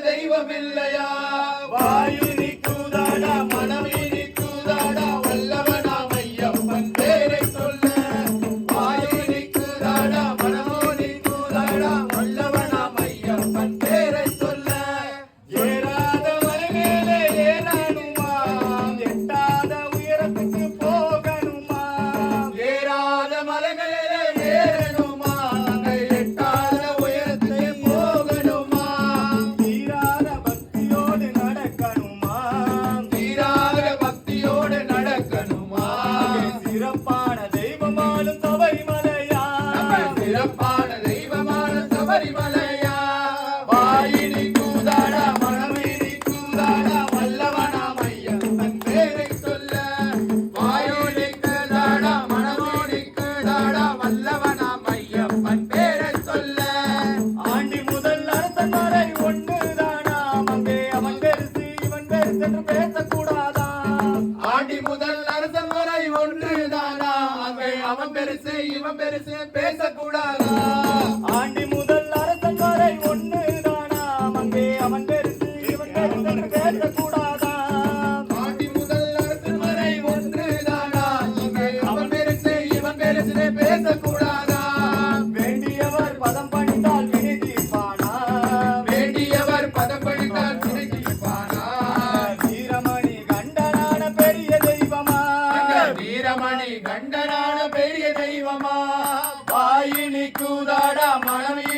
தெய்வமில்லையா வாயுனி கூதாடா மனமேனி கூதாடா வல்லவனாம் ஐயப்பன் பேரை சொல்ல வாயுனி கூதாடா மனமோனி கூதாடா வல்லவனாம் ஐயப்பன் பேரை சொல்ல ஏறாத மலைமேலே ஏறணுமா எட்டாத உயரத்துக்கு போகணுமா ஏறாத மலைமேலே ஏறணுமா எட்டாத உயரத்துக்கு போகணுமா தீராத பக்தியோடு நடக்கணுமா தீராத பக்தியோடு நடக்கணுமா சிறப்பான தெய்வமானும் சபரிமலையா சிறப்பான தெய்வமான சபரிமலையா வாயினி கூதாடா மனமேனி கூதாடா வல்லவனாம் ஐயப்பன் பேரை சொல்ல வாயுனி கூதாடா மனமோனி கூதாடா வல்லவனாம் ஐயப்பன் பேரை சொல்ல ஆண்டி முதல் அரசன் வரை ஒன்றுதானாம் அங்கே அவன் பெருசு இவன் பெருசு என்று பேசக்கூடாதா ஆண்டி முதல் அரசன் வரை ஒன்றுதானா அங்கே அவன் பெருசு இவன் பெருசு பேசக்கூடாதா ஆண்டி முதல் அரசன் வரை ஒன்றுதானாம் அங்கே அவன் பெருசு இவன் பெருசு என்று பேசக்கூடாதா ஆண்டி முதல் அரசன் வரை ஒன்றுதானா அங்கே அவன் பெருசு இவன் பெருசு பேசக்கூடாதா வேண்டியவர் பதம் பணிந்தால் வினை தீர்ப்பானா வேண்டியவர் பதம் பணிந்தால் வினை தீர்ப்பானா வீரமணி கண்டனான பெரிய தெய்வமா வீரமணி கண்டனான பெரிய தெய்வமா வாயினி கூதாடா மனமே